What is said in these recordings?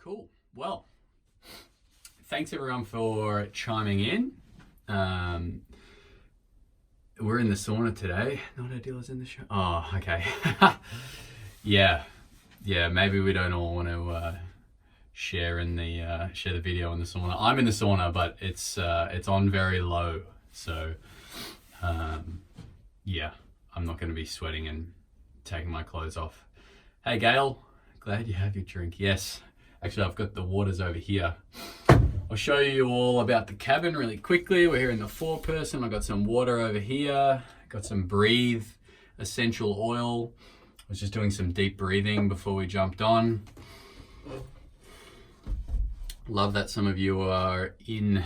Cool. Well, thanks everyone for chiming in. We're in the sauna today. Not ideal is in the show. Oh, okay. Yeah. Maybe we don't all want to share the video in the sauna. I'm in the sauna, but it's on very low. So, yeah, I'm not going to be sweating and taking my clothes off. Hey, Gail. Glad you have your drink. Yes. Actually, I've got the waters over here. I'll show you all about the cabin really quickly. We're here in the 4-person. I've got some water over here. Got some Breathe essential oil. I was just doing some deep breathing before we jumped on. Love that some of you are in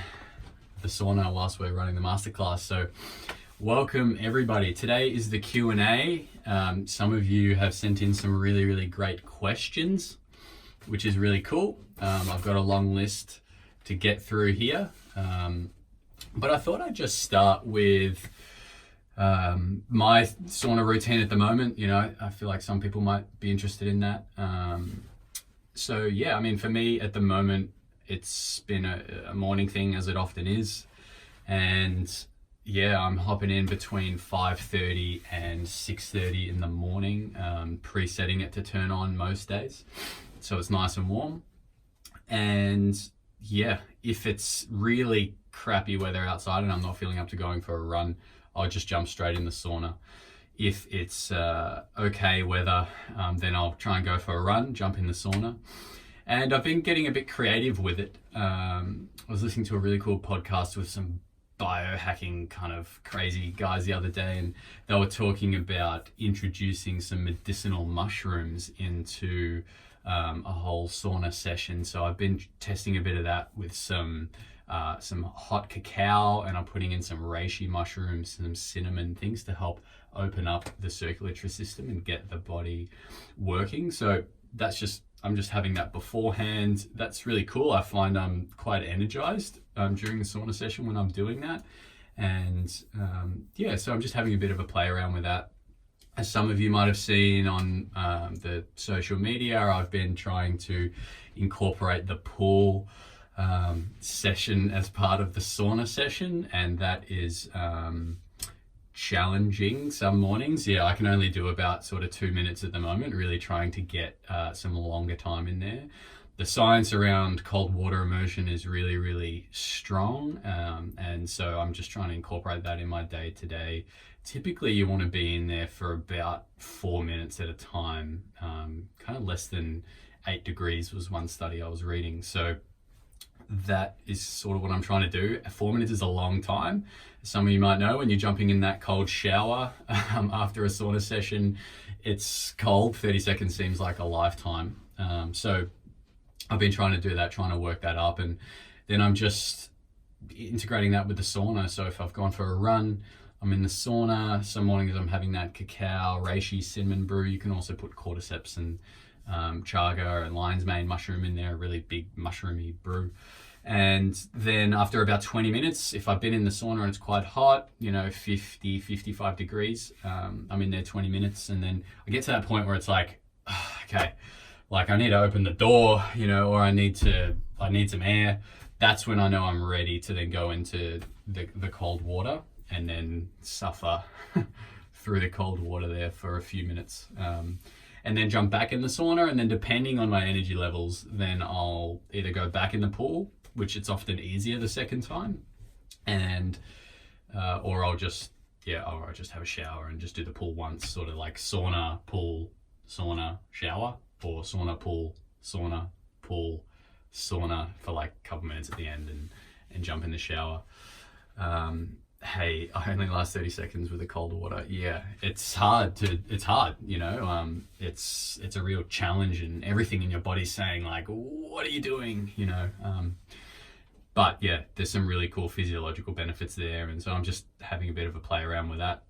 the sauna whilst we're running the masterclass. So welcome everybody. Today is the Q&A. Some of you have sent in some really, really great questions, which is really cool. I've got a long list to get through here. But I thought I'd just start with my sauna routine at the moment. You know, I feel like some people might be interested in that. So yeah, I mean, for me at the moment, it's been a morning thing, as it often is. And yeah, I'm hopping in between 5:30 and 6:30 in the morning, presetting it to turn on most days. So it's nice and warm. And yeah, if it's really crappy weather outside and I'm not feeling up to going for a run, I'll just jump straight in the sauna. If it's okay weather, then I'll try and go for a run, jump in the sauna. And I've been getting a bit creative with it. I was listening to a really cool podcast with some biohacking kind of crazy guys the other day, and they were talking about introducing some medicinal mushrooms into a whole sauna session. So I've been testing a bit of that with some hot cacao, and I'm putting in some reishi mushrooms, some cinnamon, things to help open up the circulatory system and get the body working. So I'm just having that beforehand. That's really cool. I find I'm quite energized during the sauna session when I'm doing that. And yeah, so I'm just having a bit of a play around with that. As some of you might have seen on the social media, I've been trying to incorporate the pool session as part of the sauna session, and that is challenging some mornings. Yeah, I can only do about sort of 2 minutes at the moment, really trying to get some longer time in there. The science around cold water immersion is really, really strong. And so I'm just trying to incorporate that in my day to day. Typically you want to be in there for about 4 minutes at a time. Kind of less than 8 degrees was one study I was reading. So that is sort of what I'm trying to do. 4 minutes is a long time. Some of you might know when you're jumping in that cold shower after a sauna session, it's cold. 30 seconds seems like a lifetime. So I've been trying to do that, trying to work that up, and then I'm just integrating that with the sauna. So if I've gone for a run, I'm in the sauna. Some mornings I'm having that cacao, reishi, cinnamon brew. You can also put cordyceps and chaga and lion's mane mushroom in there, a really big mushroomy brew. And then after about 20 minutes, if I've been in the sauna and it's quite hot, 50, 55 degrees, I'm in there 20 minutes. And then I get to that point where it's like, okay, like I need to open the door, or I need some air. That's when I know I'm ready to then go into the cold water and then suffer through the cold water there for a few minutes. And then jump back in the sauna, and then depending on my energy levels, then I'll either go back in the pool, which it's often easier the second time, and or I'll just have a shower and just do the pool once, sort of like sauna, pool, sauna, shower, or sauna, pool, sauna, pool, sauna for like a couple minutes at the end, and jump in the shower. Hey, I only last 30 seconds with the cold water. Yeah, it's hard. It's a real challenge, and everything in your body's saying like, what are you doing? But yeah, there's some really cool physiological benefits there. And so I'm just having a bit of a play around with that.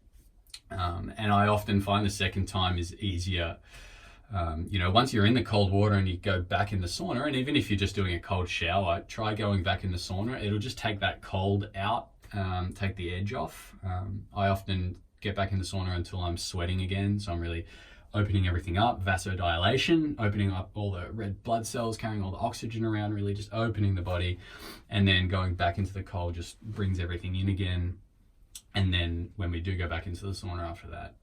And I often find the second time is easier. Once you're in the cold water and you go back in the sauna, and even if you're just doing a cold shower, try going back in the sauna. It'll just take that cold out. Take the edge off. I often get back in the sauna until I'm sweating again, so I'm really opening everything up, vasodilation, opening up all the red blood cells, carrying all the oxygen around, really just opening the body, and then going back into the cold just brings everything in again. And then when we do go back into the sauna after that,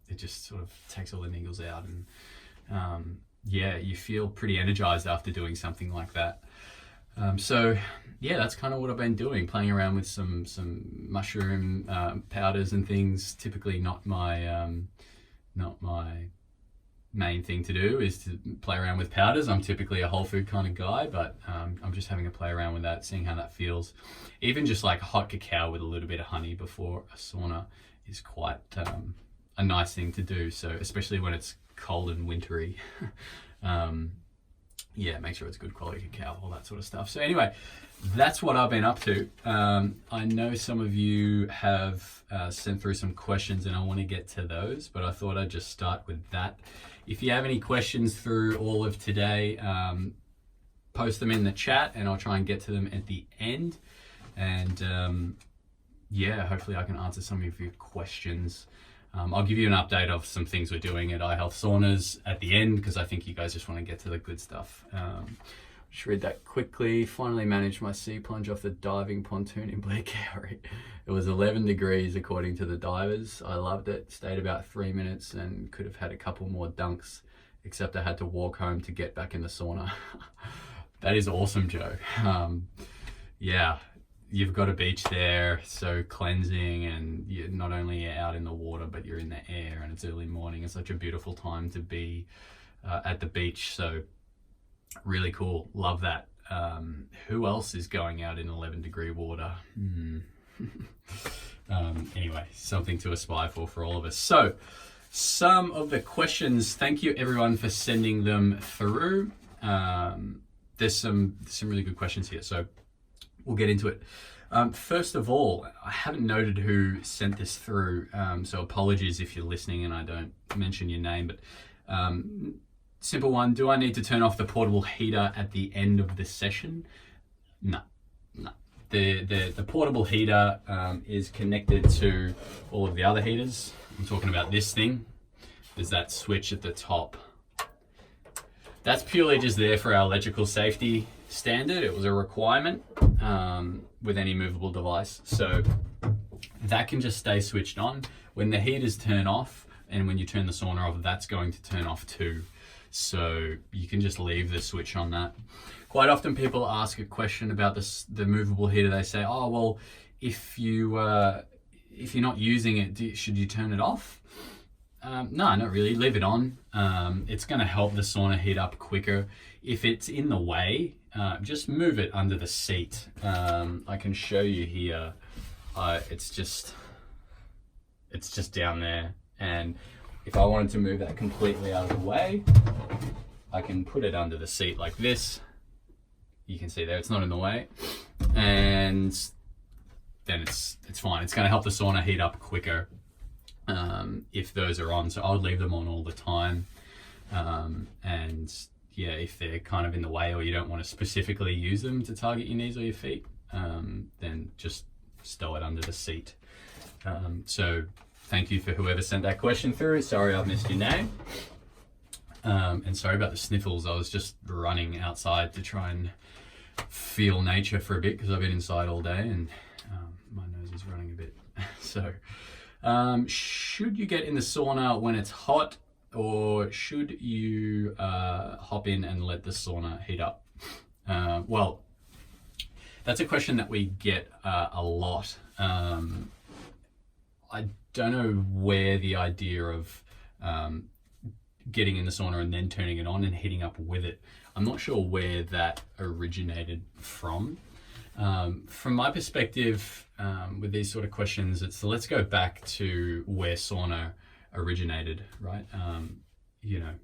it just sort of takes all the niggles out, and yeah, you feel pretty energized after doing something like that. So yeah, that's kind of what I've been doing, playing around with some mushroom powders and things. Typically not my main thing to do is to play around with powders. I'm typically a whole food kind of guy, but I'm just having a play around with that, seeing how that feels. Even just like hot cacao with a little bit of honey before a sauna is quite a nice thing to do. So especially when it's cold and wintry. Yeah, make sure it's good quality cacao, all that sort of stuff. So anyway, that's what I've been up to. I know some of you have sent through some questions, and I want to get to those, but I thought I'd just start with that. If you have any questions through all of today, post them in the chat and I'll try and get to them at the end. And yeah, hopefully I can answer some of your questions. I'll give you an update of some things we're doing at iHealth Saunas at the end, because I think you guys just want to get to the good stuff. Just read that quickly. Finally managed my sea plunge off the diving pontoon in Blairgowrie. It was 11 degrees according to the divers. I loved it. Stayed about 3 minutes and could have had a couple more dunks, except I had to walk home to get back in the sauna. That is awesome, Joe. Yeah. You've got a beach there, so cleansing, and you're not only out in the water, but you're in the air, and it's early morning. It's such a beautiful time to be at the beach. So really cool. Love that. Who else is going out in 11-degree water? Anyway, something to aspire for all of us. So some of the questions, thank you everyone for sending them through. There's some really good questions here. So we'll get into it. First of all, I haven't noted who sent this through, so apologies if you're listening and I don't mention your name, but simple one, do I need to turn off the portable heater at the end of the session? No. The portable heater is connected to all of the other heaters. I'm talking about this thing. There's that switch at the top. That's purely just there for our electrical safety standard. It was a requirement with any movable device, so that can just stay switched on. When the heaters turn off and when you turn the sauna off, that's going to turn off too, so you can just leave the switch on that. Quite often people ask a question about the movable heater. They say, oh well, if you're not using it, should you turn it off? No, not really. Leave it on. It's going to help the sauna heat up quicker. If it's in the way, just move it under the seat. I can show you here. It's just down there. And if I wanted to move that completely out of the way, I can put it under the seat like this. You can see there, it's not in the way. And then it's fine. It's going to help the sauna heat up quicker if those are on. So I would leave them on all the time. And yeah, if they're kind of in the way or you don't want to specifically use them to target your knees or your feet, then just stow it under the seat. So thank you for whoever sent that question through. Sorry I've missed your name. And sorry about the sniffles. I was just running outside to try and feel nature for a bit because I've been inside all day and my nose is running a bit. So should you get in the sauna when it's hot, or should you hop in and let the sauna heat up? Well, that's a question that we get a lot. I don't know where the idea of getting in the sauna and then turning it on and heating up with it, I'm not sure where that originated from. From my perspective, with these sort of questions, it's let's go back to where sauna originated, right? You know,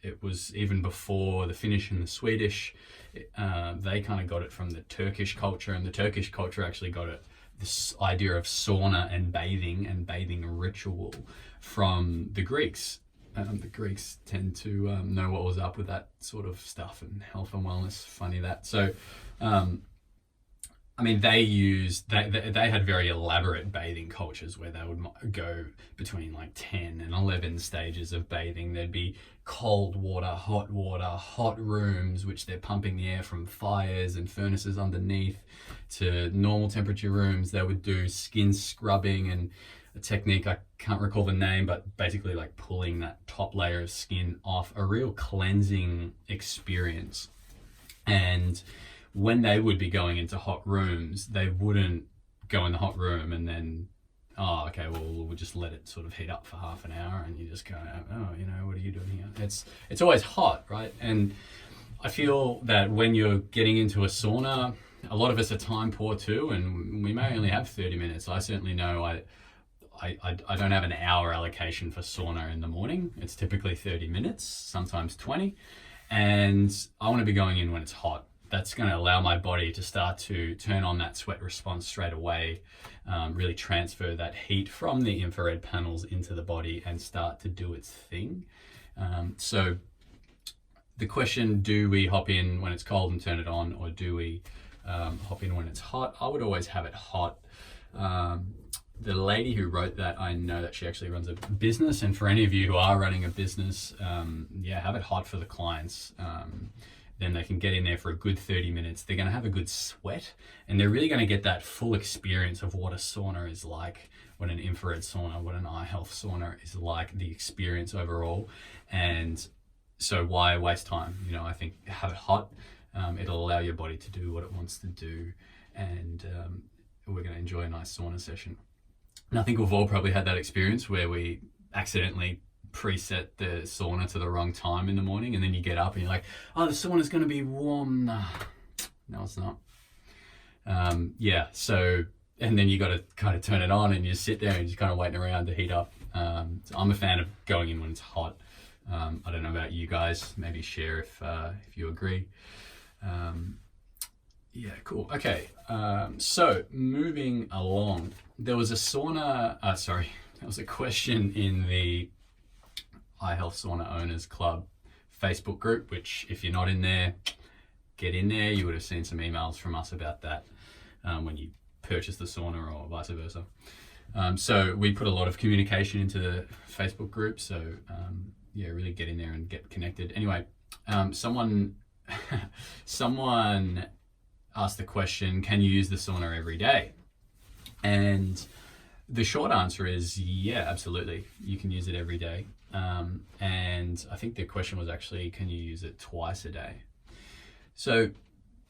it was even before the Finnish and the Swedish. They kind of got it from the Turkish culture, and the Turkish culture actually got it, this idea of sauna and bathing ritual, from the Greeks. The Greeks tend to know what was up with that sort of stuff and health and wellness. Funny that. So I mean, they had very elaborate bathing cultures where they would go between like 10 and 11 stages of bathing. There'd be cold water, hot rooms, which they're pumping the air from fires and furnaces underneath, to normal temperature rooms. They would do skin scrubbing and a technique, I can't recall the name, but basically like pulling that top layer of skin off, a real cleansing experience. And when they would be going into hot rooms, they wouldn't go in the hot room and then, oh, okay, well, we'll just let it sort of heat up for half an hour, and you just go, oh, what are you doing here? It's always hot, right? And I feel that when you're getting into a sauna, a lot of us are time poor too, and we may only have 30 minutes. I certainly know I don't have an hour allocation for sauna in the morning. It's typically 30 minutes, sometimes 20. And I want to be going in when it's hot. That's going to allow my body to start to turn on that sweat response straight away, really transfer that heat from the infrared panels into the body and start to do its thing. So the question, do we hop in when it's cold and turn it on, or do we hop in when it's hot? I would always have it hot. The lady who wrote that, I know that she actually runs a business, and for any of you who are running a business, have it hot for the clients. Then they can get in there for a good 30 minutes. They're going to have a good sweat, and they're really going to get that full experience of what a sauna is like, what an infrared sauna, what an iHealth sauna is like, the experience overall. And so why waste time? I think have it hot. It'll allow your body to do what it wants to do, and we're going to enjoy a nice sauna session. And I think we've all probably had that experience where we accidentally preset the sauna to the wrong time in the morning, and then you get up and you're like, oh, the sauna's going to be warm. No, it's not. So, and then you got to kind of turn it on, and you sit there and you're just kind of waiting around to heat up. So I'm a fan of going in when it's hot. I don't know about you guys, maybe share if you agree. Cool. Okay. So moving along, there was a question in the iHealth Sauna Owners Club Facebook group, which if you're not in there, get in there. You would have seen some emails from us about that when you purchase the sauna or vice versa. So we put a lot of communication into the Facebook group. So really get in there and get connected. Anyway, someone asked the question, can you use the sauna every day? And the short answer is yeah, absolutely. You can use it every day. And I think the question was actually, can you use it twice a day? So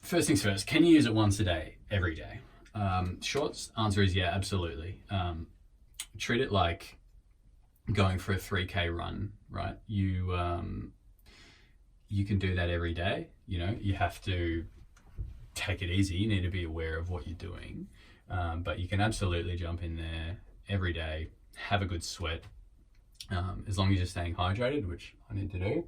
first things first, can you use it once a day, every day? Short answer is yeah, absolutely. Treat it like going for a 3K run, right? You can do that every day. You have to take it easy. You need to be aware of what you're doing. But you can absolutely jump in there every day, have a good sweat, as long as you're staying hydrated, which I need to do.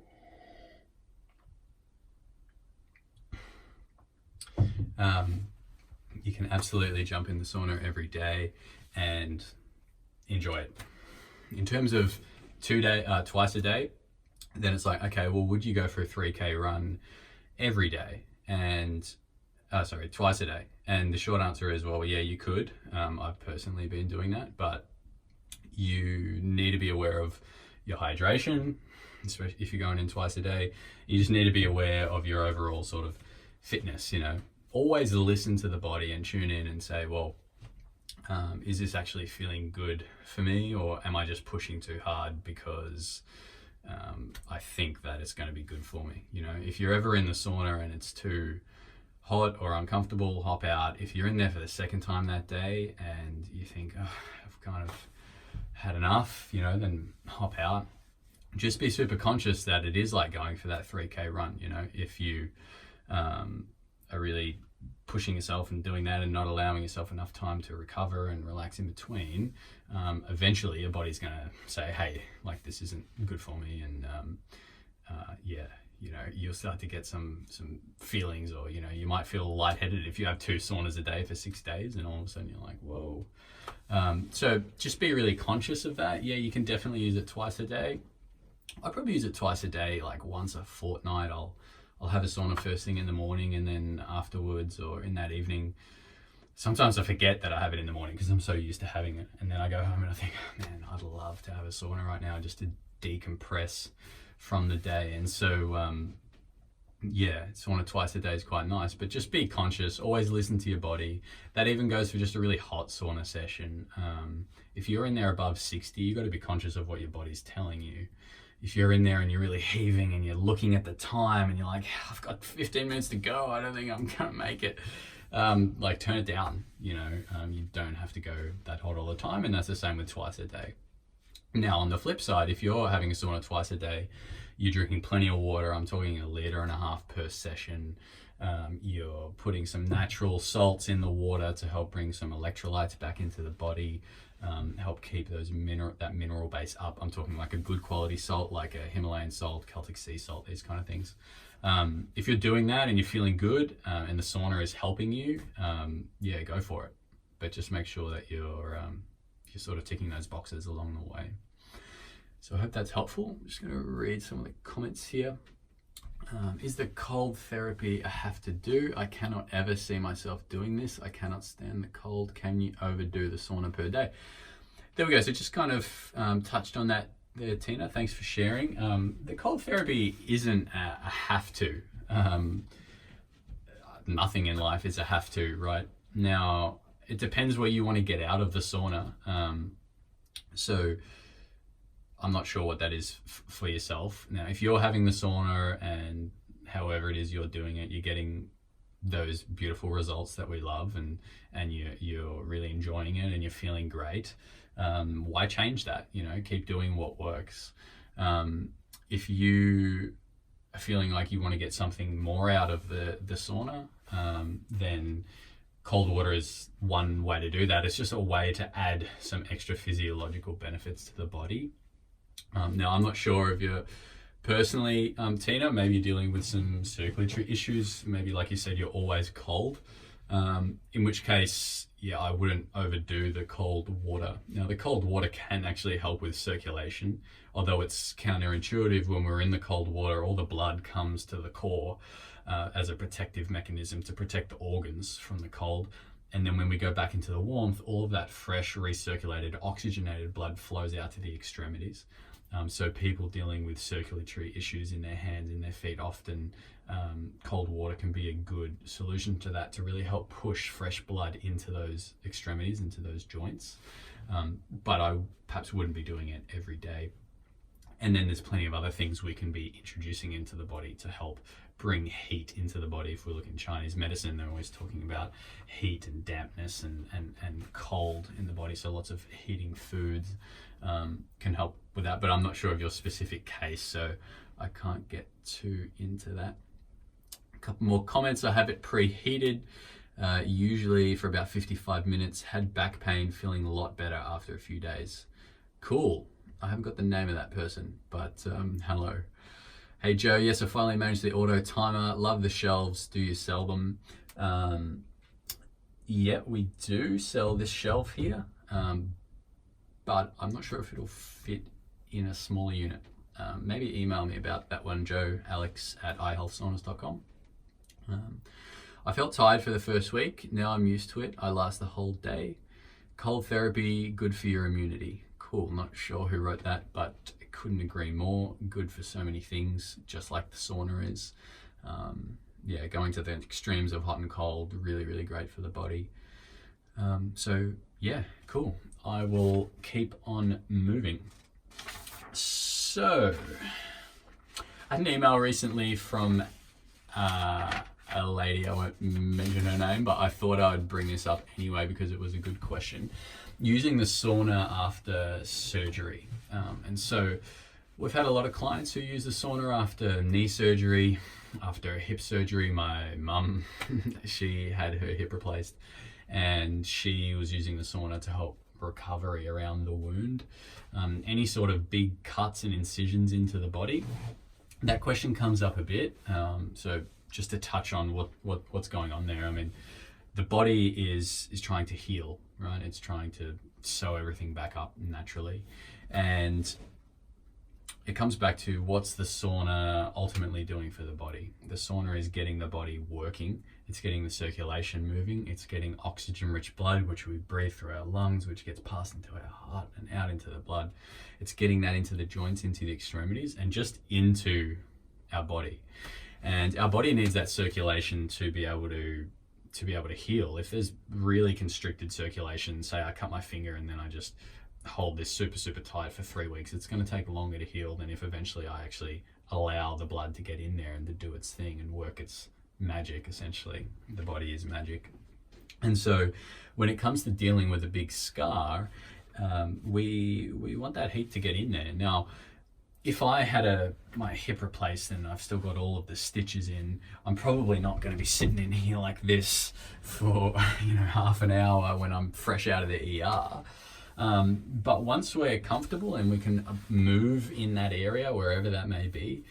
You can absolutely jump in the sauna every day and enjoy it. In terms of twice a day, then it's like, okay, well, would you go for a 3K run every day? And twice a day. And the short answer is, well, yeah, you could. I've personally been doing that, but you need to be aware of your hydration, especially if you're going in twice a day. You just need to be aware of your overall sort of fitness. Always listen to the body and tune in and say, well, is this actually feeling good for me, or am I just pushing too hard because I think that it's going to be good for me? If you're ever in the sauna and it's too hot or uncomfortable, hop out. If you're in there for the second time that day and you think, oh, I've kind of had enough, then hop out. Just be super conscious that it is like going for that 3K run. If you are really pushing yourself and doing that and not allowing yourself enough time to recover and relax in between, eventually your body's going to say, hey, like this isn't good for me. And you'll start to get some feelings, or, you might feel lightheaded if you have 2 saunas a day for 6 days, and all of a sudden you're like, whoa. So just be really conscious of that. Yeah, you can definitely use it twice a day. I probably use it twice a day, like once a fortnight. I'll have a sauna first thing in the morning, and then afterwards or in that evening, sometimes I forget that I have it in the morning because I'm so used to having it. And then I go home and I think, oh, man, I'd love to have a sauna right now just to decompress from the day. And so, yeah, sauna twice a day is quite nice, but just be conscious, always listen to your body. That even goes for just a really hot sauna session. If you're in there above 60, you've got to be conscious of what your body's telling you. If you're in there and you're really heaving and you're looking at the time and you're like, I've got 15 minutes to go, I don't think I'm gonna make it. Like turn it down, you don't have to go that hot all the time, and that's the same with twice a day. Now on the flip side, if you're having a sauna twice a day, you're drinking plenty of water. I'm talking 1.5 liters per session. You're putting some natural salts in the water to help bring some electrolytes back into the body, help keep that mineral base up. I'm talking like a good quality salt, like a Himalayan salt, Celtic sea salt, these kind of things. If you're doing that and you're feeling good, and the sauna is helping you, yeah, go for it. But just make sure that you're sort of ticking those boxes along the way. So I hope that's helpful. I'm just going to read some of the comments here. Is the cold therapy a have to do? I cannot ever see myself doing this. I cannot stand the cold. Can you overdo the sauna per day? There we go. So just kind of touched on that there, Tina. Thanks for sharing. The cold therapy isn't a have to. Nothing in life is a have to, right? Now, it depends what you want to get out of the sauna. So I'm not sure what that is for yourself. Now, if you're having the sauna and however it is you're doing it, you're getting those beautiful results that we love, and you're really enjoying it and you're feeling great, why change that? Keep doing what works. If you are feeling like you want to get something more out of the sauna, then cold water is one way to do that. It's just a way to add some extra physiological benefits to the body. Now, I'm not sure if you're personally, Tina, maybe you're dealing with some circulatory issues. Maybe, like you said, you're always cold. In which case, yeah, I wouldn't overdo the cold water. Now, the cold water can actually help with circulation, although it's counterintuitive. When we're in the cold water, all the blood comes to the core as a protective mechanism to protect the organs from the cold. And then when we go back into the warmth, all of that fresh, recirculated, oxygenated blood flows out to the extremities. So people dealing with circulatory issues in their hands, in their feet, often cold water can be a good solution to that, to really help push fresh blood into those extremities, into those joints. But I perhaps wouldn't be doing it every day. And then there's plenty of other things we can be introducing into the body to help bring heat into the body. If we look in Chinese medicine, they're always talking about heat and dampness and cold in the body. So lots of heating foods can help with that, but I'm not sure of your specific case, so I can't get too into that. A couple more comments. I have it preheated, usually for about 55 minutes. Had back pain, feeling a lot better after a few days. Cool. I haven't got the name of that person, but hello. Hey Joe, yes, I finally managed the auto timer. Love the shelves. Do you sell them? Yeah, we do sell this shelf here, but I'm not sure if it'll fit in a smaller unit. Maybe email me about that one, Joe, alex@ihealthsaunas.com. I felt tired for the first week. Now I'm used to it. I last the whole day. Cold therapy, good for your immunity. Cool. Not sure who wrote that, but I couldn't agree more. Good for so many things, just like the sauna is. Yeah, going to the extremes of hot and cold, really, really great for the body. So yeah, cool. I will keep on moving. So I had an email recently from a lady. I won't mention her name, but I thought I'd bring this up anyway because it was a good question. Using the sauna after surgery. And so we've had a lot of clients who use the sauna after knee surgery, after hip surgery. My mum, she had her hip replaced and she was using the sauna to help recovery around the wound. Any sort of big cuts and incisions into the body. That question comes up a bit. So just to touch on what's going on there. I mean, the body is trying to heal, right? It's trying to sew everything back up naturally. And it comes back to what's the sauna ultimately doing for the body? The sauna is getting the body working It's getting the circulation moving. It's getting oxygen-rich blood, which we breathe through our lungs, which gets passed into our heart and out into the blood. It's getting that into the joints, into the extremities, and just into our body. And our body needs that circulation to be able to heal. If there's really constricted circulation, say I cut my finger and then I just hold this super tight for 3 weeks, it's going to take longer to heal than if eventually I actually allow the blood to get in there and to do its thing and work its magic. Essentially, the body is magic. And so when it comes to dealing with a big scar, we want that heat to get in there. Now, if I had my hip replaced and I've still got all of the stitches in, I'm probably not going to be sitting in here like this for half an hour when I'm fresh out of the ER. But once we're comfortable and we can move in that area, wherever that may be,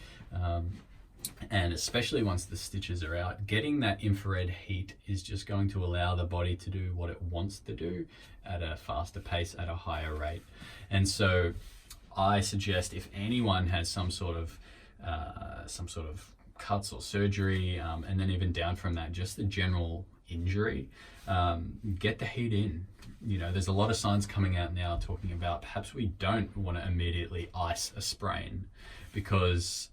and especially once the stitches are out, getting that infrared heat is just going to allow the body to do what it wants to do at a faster pace, at a higher rate. And so I suggest if anyone has some sort of cuts or surgery, and then even down from that, just the general injury, get the heat in. There's a lot of science coming out now talking about perhaps we don't want to immediately ice a sprain, because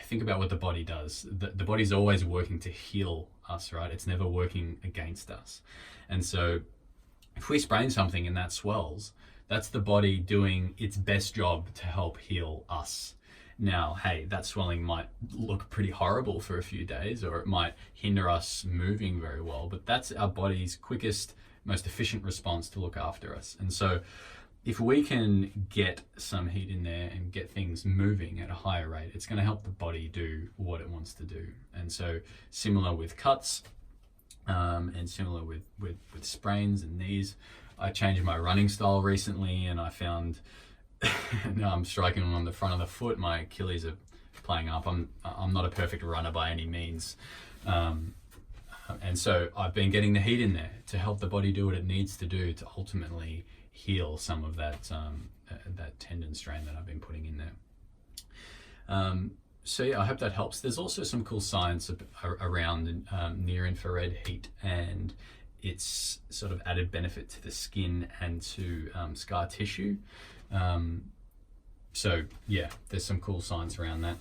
think about what the body does. The body's always working to heal us, right? It's never working against us. And so if we sprain something and that swells, that's the body doing its best job to help heal us. Now, hey, that swelling might look pretty horrible for a few days, or it might hinder us moving very well, but that's our body's quickest, most efficient response to look after us. And so if we can get some heat in there and get things moving at a higher rate, it's going to help the body do what it wants to do. And so similar with cuts, and similar with sprains and knees. I changed my running style recently, and I found now I'm striking on the front of the foot. My Achilles are playing up. I'm not a perfect runner by any means. And so I've been getting the heat in there to help the body do what it needs to do to ultimately heal some of that tendon strain that I've been putting in there. So yeah, I hope that helps. There's also some cool science around near infrared heat and its sort of added benefit to the skin and to scar tissue. So yeah, there's some cool science around that.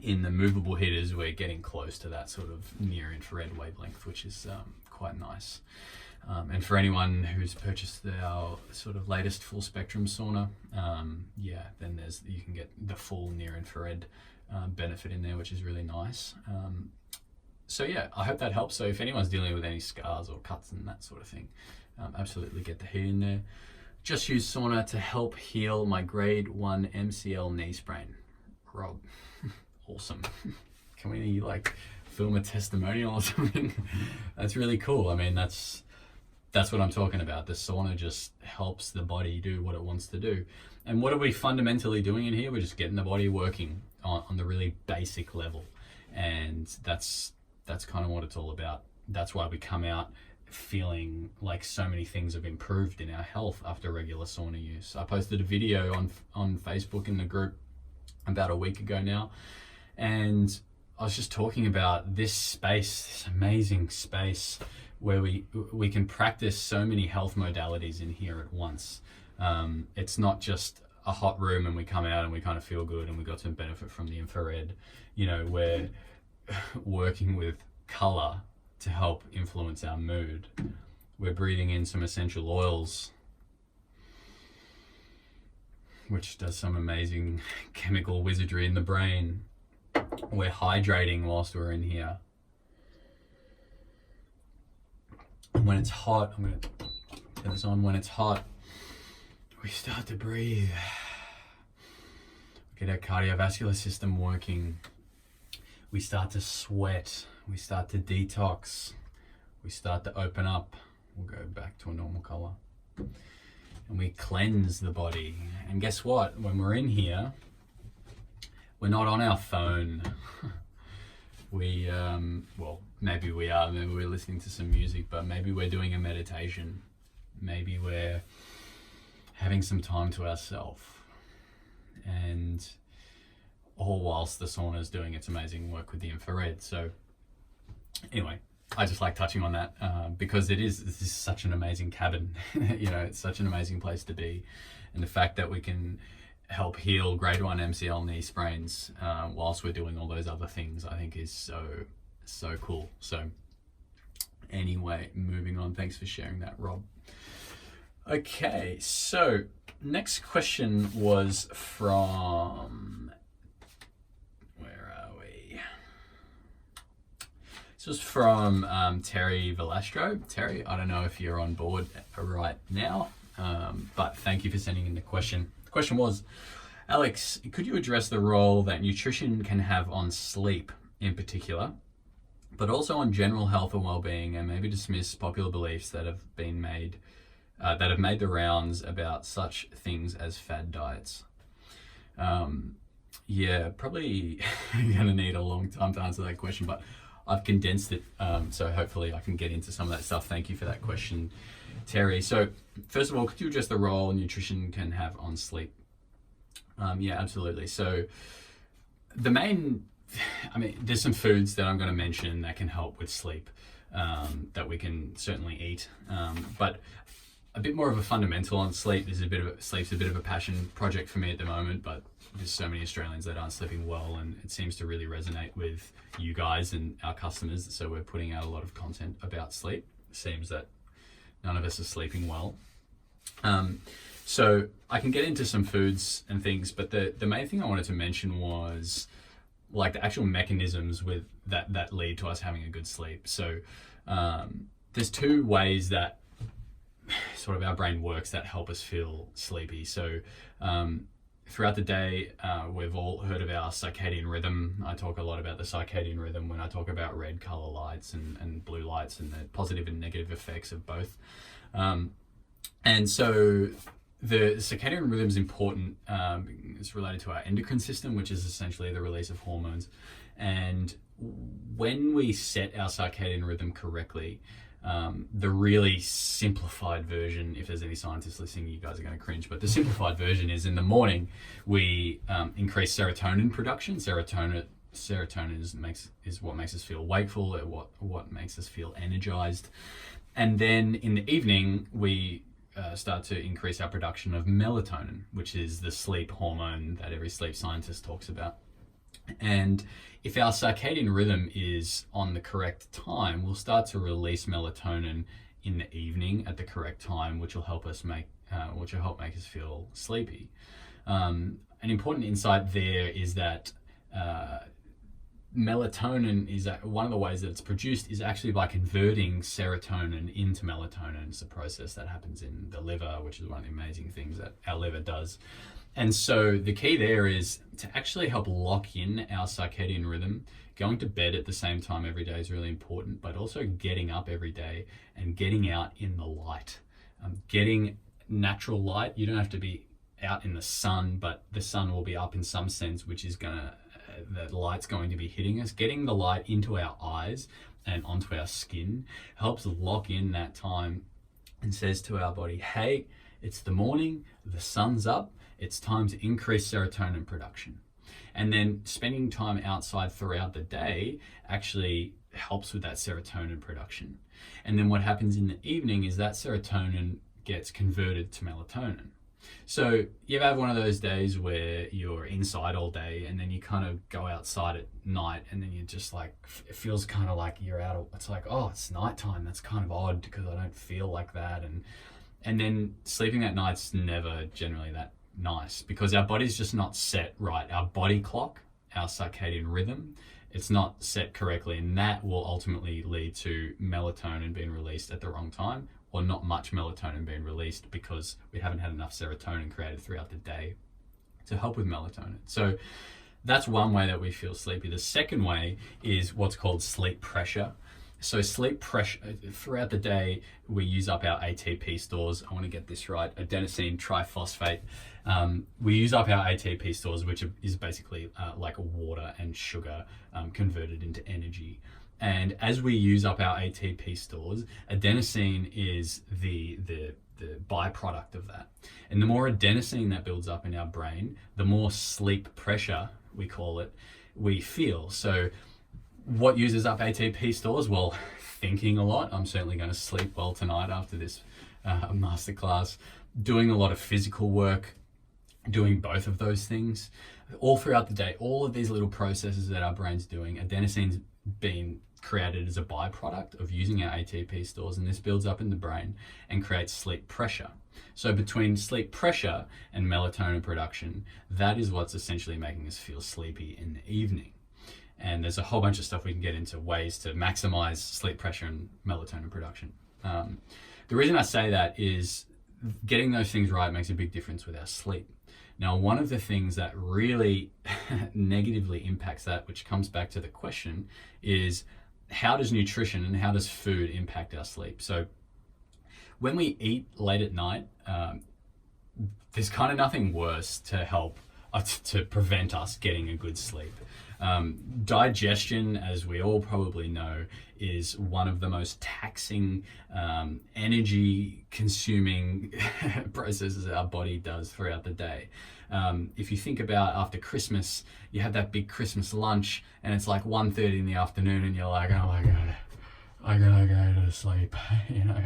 In the movable heaters, we're getting close to that sort of near infrared wavelength, which is quite nice. And for anyone who's purchased our sort of latest full spectrum sauna, then you can get the full near infrared benefit in there, which is really nice. So yeah, I hope that helps. So if anyone's dealing with any scars or cuts and that sort of thing, absolutely get the heat in there. Just use sauna to help heal my grade 1 MCL knee sprain. Rob, awesome. Can we film a testimonial or something? That's really cool. I mean, that's what I'm talking about. The sauna just helps the body do what it wants to do. And what are we fundamentally doing in here? We're just getting the body working on the really basic level. And that's kind of what it's all about. That's why we come out feeling like so many things have improved in our health after regular sauna use. I posted a video on Facebook in the group about a week ago now, and I was just talking about this space, this amazing space where we can practice so many health modalities in here at once. It's not just a hot room and we come out and we kind of feel good and we got some benefit from the infrared. We're working with color to help influence our mood. We're breathing in some essential oils, which does some amazing chemical wizardry in the brain. We're hydrating whilst we're in here. And when it's hot, I'm going to turn this on. When it's hot, we start to breathe. Get our cardiovascular system working. We start to sweat. We start to detox. We start to open up. We'll go back to a normal color. And we cleanse the body. And guess what? When we're in here, we're not on our phone. Maybe we are. Maybe we're listening to some music, but maybe we're doing a meditation. Maybe we're having some time to ourselves. And all whilst the sauna is doing its amazing work with the infrared. So anyway, I just like touching on that because this is such an amazing cabin. It's such an amazing place to be. And the fact that we can help heal grade 1 MCL knee sprains whilst we're doing all those other things, I think is so cool. So anyway, moving on. Thanks for sharing that, Rob. Okay, so next question was from, where are we? This was from Terry Velastro. Terry, I don't know if you're on board right now, but thank you for sending in the question. The question was, Alex, could you address the role that nutrition can have on sleep in particular, but also on general health and well-being, and maybe dismiss popular beliefs that have been made that have made the rounds about such things as fad diets? Yeah, probably going to need a long time to answer that question, but I've condensed it, so hopefully I can get into some of that stuff. Thank you for that question, Terry. So first of all, could you address the role nutrition can have on sleep? Yeah, absolutely. So there's some foods that I'm going to mention that can help with sleep that we can certainly eat, but a bit more of a fundamental on sleep. Sleep's a bit of a passion project for me at the moment, but there's so many Australians that aren't sleeping well, and it seems to really resonate with you guys and our customers. So we're putting out a lot of content about sleep. It seems that none of us are sleeping well. So I can get into some foods and things, but the main thing I wanted to mention was like the actual mechanisms with that lead to us having a good sleep. So there's two ways that sort of our brain works that help us feel sleepy. So throughout the day, we've all heard of our circadian rhythm. I talk a lot about the circadian rhythm when I talk about red color lights and blue lights and the positive and negative effects of both. And so the circadian rhythm is important. It's related to our endocrine system, which is essentially the release of hormones. And when we set our circadian rhythm correctly, the really simplified version, if there's any scientists listening, you guys are going to cringe, but the simplified version is in the morning, we increase serotonin production. Serotonin is what makes us feel wakeful, what makes us feel energized. And then in the evening, we start to increase our production of melatonin, which is the sleep hormone that every sleep scientist talks about. And if our circadian rhythm is on the correct time, we'll start to release melatonin in the evening at the correct time, which will help make us feel sleepy. An important insight there is that melatonin is one of the ways that it's produced is actually by converting serotonin into melatonin. It's a process that happens in the liver, which is one of the amazing things that our liver does. And so the key there is to actually help lock in our circadian rhythm. Going to bed at the same time every day is really important, but also getting up every day and getting out in the light. Getting natural light. You don't have to be out in the sun, but the sun will be up in some sense, which is the light's going to be hitting us. Getting the light into our eyes and onto our skin helps lock in that time and says to our body, hey, it's the morning, the sun's up, it's time to increase serotonin production. And then spending time outside throughout the day actually helps with that serotonin production. And then what happens in the evening is that serotonin gets converted to melatonin. So you ever have one of those days where you're inside all day and then you kind of go outside at night and then you're just like, it feels kind of like you're it's like, oh, it's nighttime. That's kind of odd because I don't feel like that. And then sleeping at night's never generally that nice because our body's just not set right. Our body clock, our circadian rhythm, it's not set correctly, and that will ultimately lead to melatonin being released at the wrong time, or not much melatonin being released because we haven't had enough serotonin created throughout the day to help with melatonin. So that's one way that we feel sleepy. The second way is what's called sleep pressure. So sleep pressure, throughout the day, we use up our ATP stores. I want to get this right, adenosine triphosphate. We use up our ATP stores, which is basically like water and sugar converted into energy. And as we use up our ATP stores, adenosine is the byproduct of that. And the more adenosine that builds up in our brain, the more sleep pressure, we call it, we feel. So what uses up ATP stores? Well, thinking a lot. I'm certainly going to sleep well tonight after this masterclass. Doing a lot of physical work, doing both of those things all throughout the day. All of these little processes that our brain's doing, adenosine's being created as a byproduct of using our ATP stores, and this builds up in the brain and creates sleep pressure. So between sleep pressure and melatonin production, that is what's essentially making us feel sleepy in the evening. And there's a whole bunch of stuff we can get into, ways to maximize sleep pressure and melatonin production. The reason I say that is getting those things right makes a big difference with our sleep. Now, one of the things that really negatively impacts that, which comes back to the question, is how does nutrition and how does food impact our sleep? So when we eat late at night, there's kind of nothing worse to help to prevent us getting a good sleep. Digestion, as we all probably know, is one of the most taxing, energy consuming processes our body does throughout the day. If you think about after Christmas, you have that big Christmas lunch and it's like 1:30 in the afternoon and you're like, oh my God, I gotta go to sleep, you know,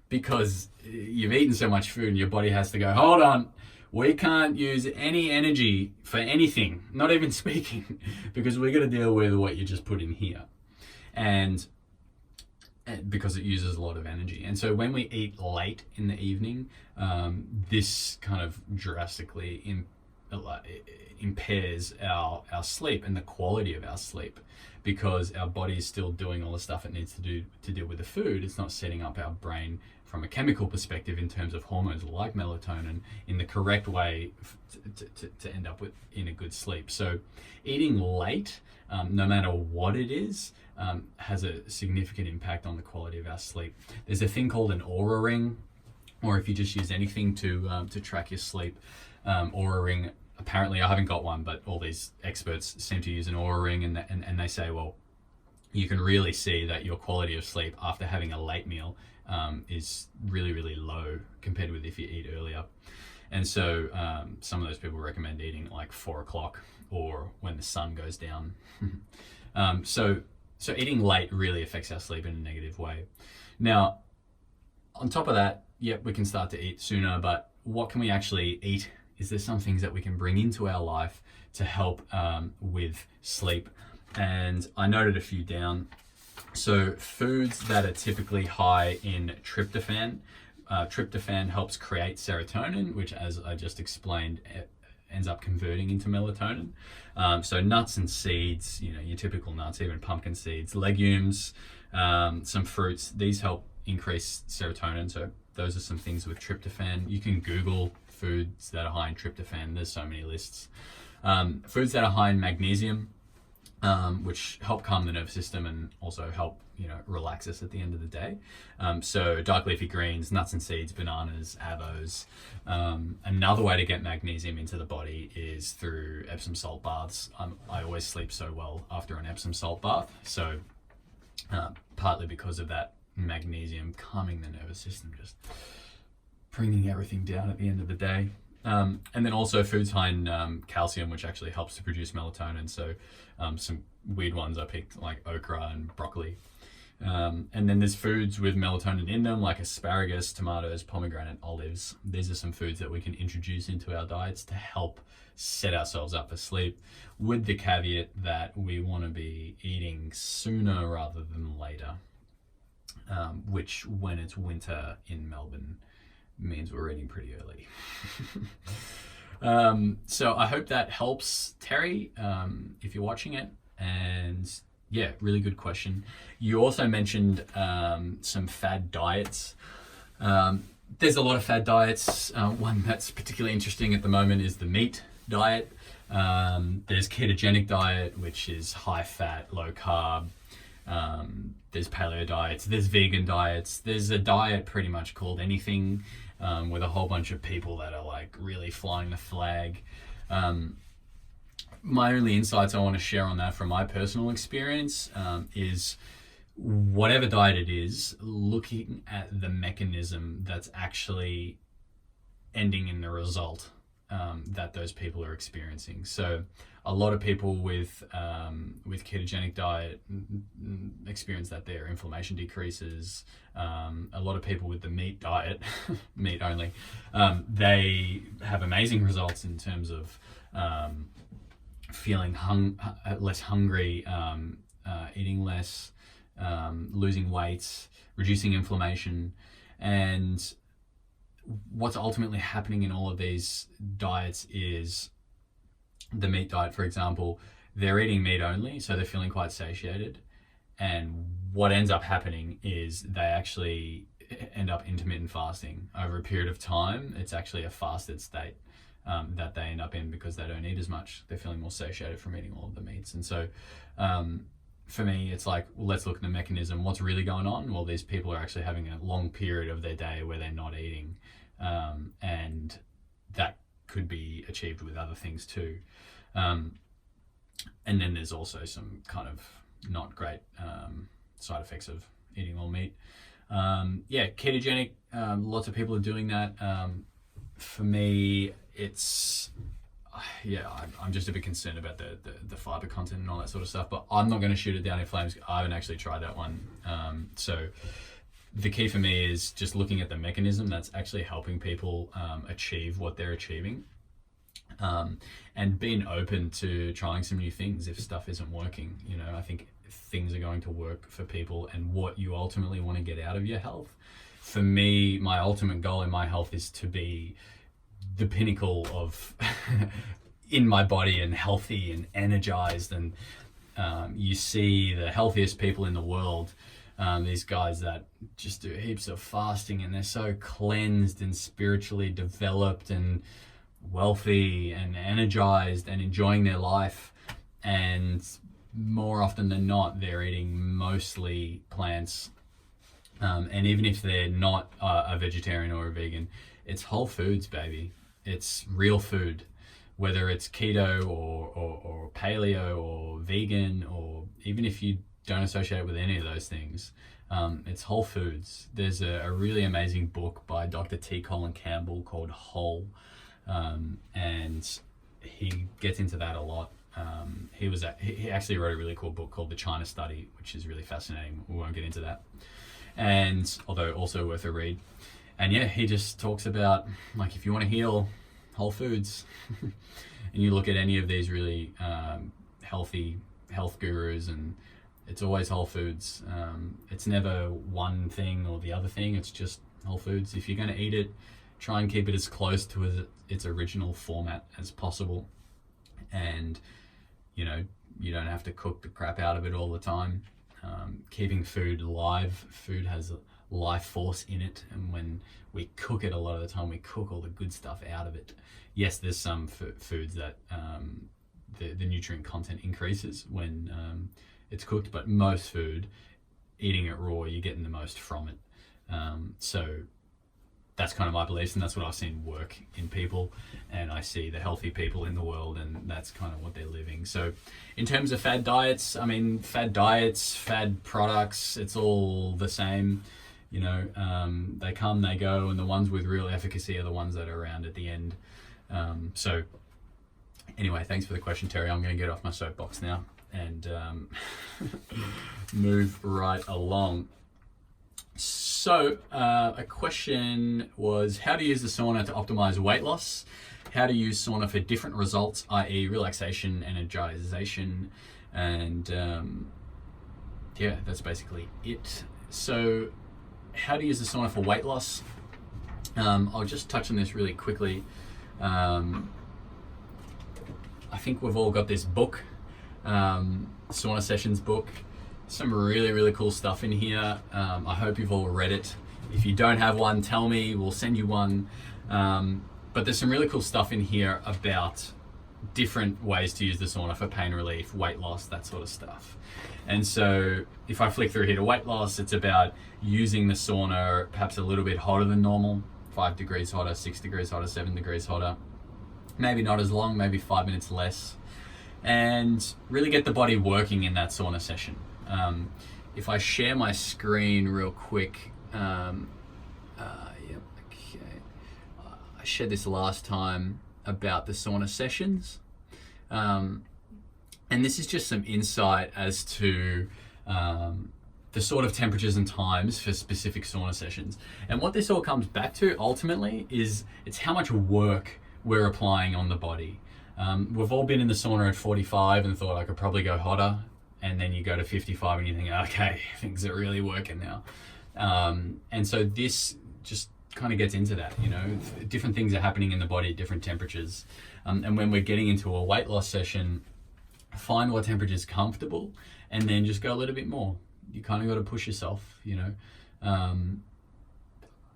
because you've eaten so much food and your body has to go, hold on, we can't use any energy for anything, not even speaking, because we're going to deal with what you just put in here. And because it uses a lot of energy. And so when we eat late in the evening, this kind of drastically impairs our sleep and the quality of our sleep, because our body is still doing all the stuff it needs to do to deal with the food. It's not setting up our brain from a chemical perspective in terms of hormones like melatonin in the correct way to end up with in a good sleep. So eating late, no matter what it is, has a significant impact on the quality of our sleep. There's a thing called an Oura ring, or if you just use anything to track your sleep, Oura ring. Apparently, I haven't got one, but all these experts seem to use an Oura ring, and they say, well, you can really see that your quality of sleep after having a late meal is really, really low compared with if you eat earlier. And so some of those people recommend eating at like 4 o'clock or when the sun goes down. So eating late really affects our sleep in a negative way. Now, on top of that, yep, we can start to eat sooner, but what can we actually eat? Is there some things that we can bring into our life to help with sleep? And I noted a few down. So foods that are typically high in tryptophan. Tryptophan helps create serotonin, which, as I just explained, ends up converting into melatonin. So nuts and seeds, you know, your typical nuts, even pumpkin seeds, legumes, some fruits, these help increase serotonin. So those are some things with tryptophan. You can Google foods that are high in tryptophan. There's so many lists. Foods that are high in magnesium, which help calm the nervous system and also help, you know, relax us at the end of the day. So dark leafy greens, nuts and seeds, bananas, avos. Another way to get magnesium into the body is through Epsom salt baths. I always sleep so well after an Epsom salt bath. So partly because of that magnesium calming the nervous system, just bringing everything down at the end of the day. And then also foods high in calcium, which actually helps to produce melatonin. So some weird ones I picked, like okra and broccoli. And then there's foods with melatonin in them, like asparagus, tomatoes, pomegranate, olives. These are some foods that we can introduce into our diets to help set ourselves up for sleep, with the caveat that we want to be eating sooner rather than later, which when it's winter in Melbourne means we're eating pretty early. So I hope that helps, Terry, if you're watching it. And yeah, really good question. You also mentioned some fad diets. There's a lot of fad diets. One that's particularly interesting at the moment is the meat diet. There's ketogenic diet, which is high fat, low carb. There's paleo diets, there's vegan diets, there's a diet pretty much called anything, with a whole bunch of people that are like really flying the flag. My only insights I want to share on that from my personal experience is whatever diet it is, looking at the mechanism that's actually ending in the result that those people are experiencing. So a lot of people with ketogenic diet experience that their inflammation decreases. A lot of people with the meat diet, meat only, they have amazing results in terms of feeling less hungry, eating less, losing weight, reducing inflammation. And what's ultimately happening in all of these diets is the meat diet, for example, they're eating meat only, so they're feeling quite satiated. And what ends up happening is they actually end up intermittent fasting over a period of time. It's actually a fasted state that they end up in because they don't eat as much. They're feeling more satiated from eating all of the meats. And so for me, it's like, well, let's look at the mechanism. What's really going on? Well, these people are actually having a long period of their day where they're not eating. And that could be achieved with other things too. And then there's also some kind of not great side effects of eating all meat. Ketogenic, lots of people are doing that. For me, it's, I'm just a bit concerned about the fiber content and all that sort of stuff, but I'm not going to shoot it down in flames. I haven't actually tried that one. So the key for me is just looking at the mechanism that's actually helping people achieve what they're achieving. And being open to trying some new things if stuff isn't working. You know, I think things are going to work for people and what you ultimately want to get out of your health. For me, my ultimate goal in my health is to be the pinnacle of in my body and healthy and energized. And you see the healthiest people in the world, these guys that just do heaps of fasting and they're so cleansed and spiritually developed and wealthy and energized and enjoying their life. And more often than not, they're eating mostly plants. And even if they're not a vegetarian or a vegan, it's whole foods, baby. It's real food, whether it's keto or paleo or vegan, or even if you don't associate it with any of those things, it's whole foods. There's a really amazing book by Dr. T. Colin Campbell called Whole, and he gets into that a lot. He actually wrote a really cool book called The China Study, which is really fascinating. We won't get into that. And although also worth a read. And yeah, he just talks about, like, if you want to heal, whole foods. And you look at any of these really healthy health gurus, and it's always whole foods. It's never one thing or the other thing. It's just whole foods. If you're going to eat it, try and keep it as close to its original format as possible. And, you know, you don't have to cook the crap out of it all the time. Keeping food alive, food has a life force in it, and when we cook it, a lot of the time we cook all the good stuff out of it. Yes, there's some foods that the nutrient content increases when it's cooked, but most food, eating it raw, you're getting the most from it. So that's kind of my beliefs, and that's what I've seen work in people, and I see the healthy people in the world, and that's kind of what they're living. So in terms of fad diets, I mean, fad diets, fad products, it's all the same. You know, they come, they go, and the ones with real efficacy are the ones that are around at the end. So anyway, thanks for the question, Terry. I'm going to get off my soapbox now and move right along. So a question was how to use the sauna to optimize weight loss, how to use sauna for different results, i.e. relaxation, energization, and that's basically it. So how to use the sauna for weight loss. I'll just touch on this really quickly. I think we've all got this book, Sauna Sessions book. Some really, really cool stuff in here. I hope you've all read it. If you don't have one, tell me, we'll send you one. But there's some really cool stuff in here about different ways to use the sauna for pain relief, weight loss, that sort of stuff. And so if I flick through here to weight loss, it's about using the sauna perhaps a little bit hotter than normal, 5 degrees hotter, 6 degrees hotter, 7 degrees hotter. Maybe not as long, maybe 5 minutes less. And really get the body working in that sauna session. If I share my screen real quick, I shared this last time about the sauna sessions. And this is just some insight as to the sort of temperatures and times for specific sauna sessions. And what this all comes back to ultimately is it's how much work we're applying on the body. We've all been in the sauna at 45 and thought I could probably go hotter, and then you go to 55 and you think, okay, things are really working now. And so this just kind of gets into that, you know, different things are happening in the body at different temperatures. And when we're getting into a weight loss session, find what temperature is comfortable and then just go a little bit more. You kind of got to push yourself, you know.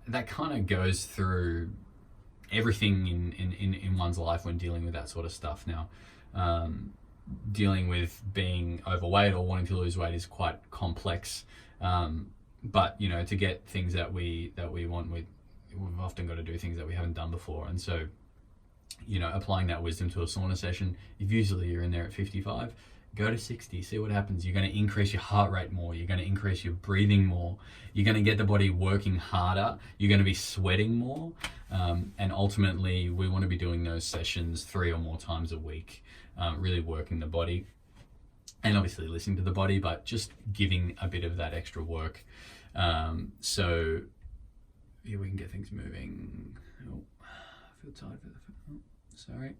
That kind of goes through everything in one's life when dealing with that sort of stuff. Now, dealing with being overweight or wanting to lose weight is quite complex. But, you know, to get things that we want, we've often got to do things that we haven't done before. And so, you know, applying that wisdom to a sauna session, if usually you're in there at 55, go to 60, see what happens. You're going to increase your heart rate more. You're going to increase your breathing more. You're going to get the body working harder. You're going to be sweating more. And ultimately, we want to be doing those sessions 3 or more times a week, really working the body. And obviously listening to the body, but just giving a bit of that extra work. So here we can get things moving. Oh, I feel tired. Sorry.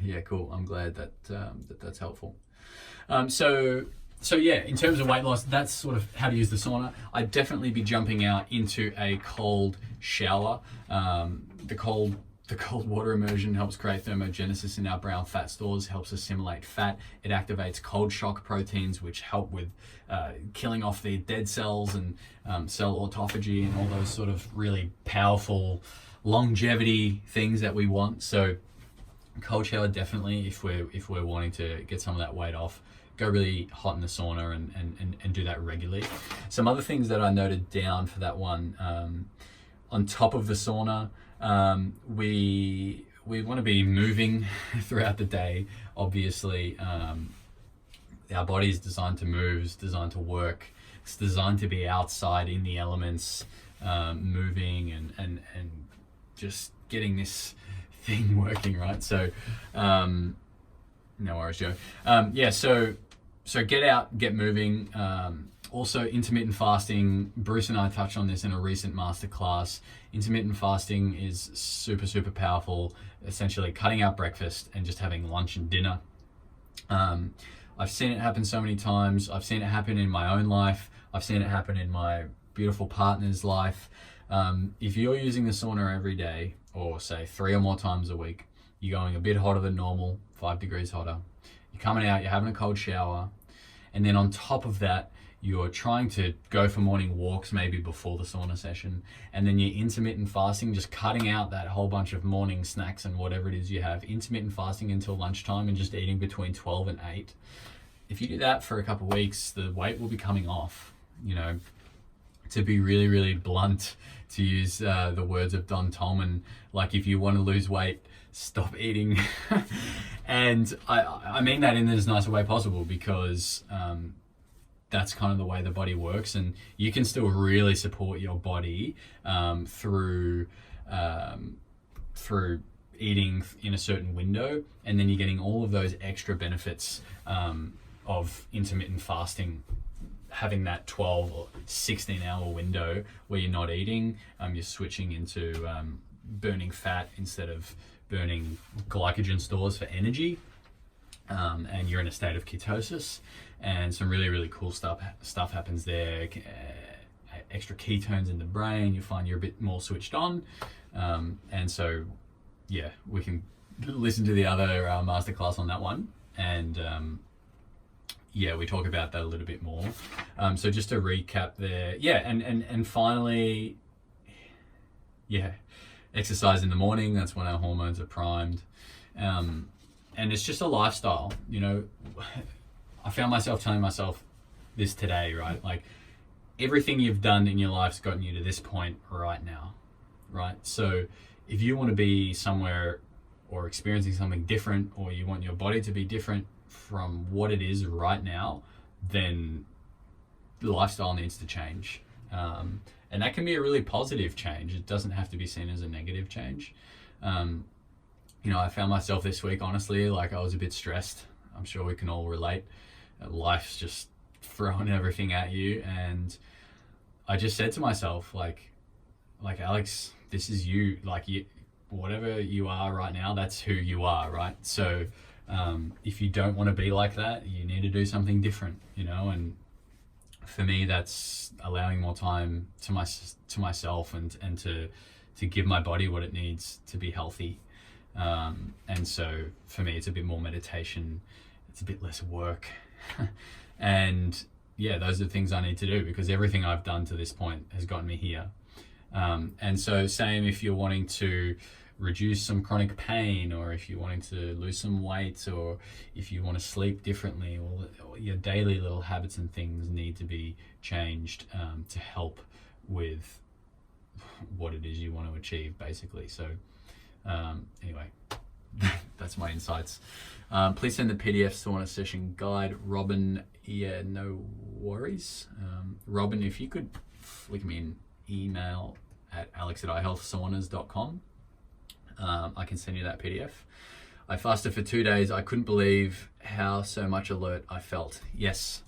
Yeah, cool. I'm glad that that's helpful. So yeah, in terms of weight loss, that's sort of how to use the sauna. I'd definitely be jumping out into a cold shower. The cold water immersion helps create thermogenesis in our brown fat stores, helps assimilate fat. It activates cold shock proteins, which help with killing off the dead cells and cell autophagy and all those sort of really powerful longevity things that we want. So cold shower, definitely, if we're wanting to get some of that weight off, go really hot in the sauna and do that regularly. Some other things that I noted down for that one, on top of the sauna, we want to be moving throughout the day. Obviously, our body is designed to move, it's designed to work, it's designed to be outside in the elements, moving and just getting this thing working, right? So no worries, Joe. Yeah, so get out, get moving. Also, intermittent fasting. Bruce and I touched on this in a recent masterclass. Intermittent fasting is super, super powerful. Essentially cutting out breakfast and just having lunch and dinner. I've seen it happen so many times. I've seen it happen in my own life. I've seen it happen in my beautiful partner's life. If you're using the sauna every day, or say 3 or more times a week, you're going a bit hotter than normal, 5 degrees hotter. You're coming out, you're having a cold shower. And then on top of that, you're trying to go for morning walks maybe before the sauna session, and then you're intermittent fasting, just cutting out that whole bunch of morning snacks and whatever it is you have, intermittent fasting until lunchtime and just eating between 12 and 8. If you do that for a couple of weeks, the weight will be coming off. You know, to be really, really blunt, to use the words of Don Tolman, like if you want to lose weight, stop eating. And I mean that in as nice a way possible, because that's kind of the way the body works, and you can still really support your body through eating in a certain window, and then you're getting all of those extra benefits of intermittent fasting, having that 12 or 16 hour window where you're not eating, you're switching into burning fat instead of burning glycogen stores for energy, and you're in a state of ketosis, and some really, really cool stuff happens there. Extra ketones in the brain, you find you're a bit more switched on, and so yeah, we can listen to the other masterclass on that one, and yeah, we talk about that a little bit more. So just to recap there, yeah, and finally, yeah, exercise in the morning. That's when our hormones are primed, and it's just a lifestyle. You know, I found myself telling myself this today, right? Like, everything you've done in your life's gotten you to this point right now, right? So if you want to be somewhere or experiencing something different, or you want your body to be different from what it is right now, then the lifestyle needs to change. And that can be a really positive change. It doesn't have to be seen as a negative change. I found myself this week, honestly, like I was a bit stressed. I'm sure we can all relate. Life's just throwing everything at you, and I just said to myself, like Alex, this is you. Like, you, whatever you are right now, that's who you are, right? So if you don't want to be like that, you need to do something different, and for me, that's allowing more time to myself and to give my body what it needs to be healthy. And so for me, it's a bit more meditation, it's a bit less work. And yeah, those are the things I need to do, because everything I've done to this point has gotten me here. And so same if you're wanting to reduce some chronic pain, or if you're wanting to lose some weight, or if you want to sleep differently, or your daily little habits and things need to be changed to help with what it is you want to achieve, basically. So anyway, that's my insights. Please send the PDF sauna session guide. Robin, yeah, no worries. Robin, if you could flick me an email at alex@ihealthsaunas.com. I can send you that PDF. I fasted for 2 days. I couldn't believe how so much alert I felt. Yes,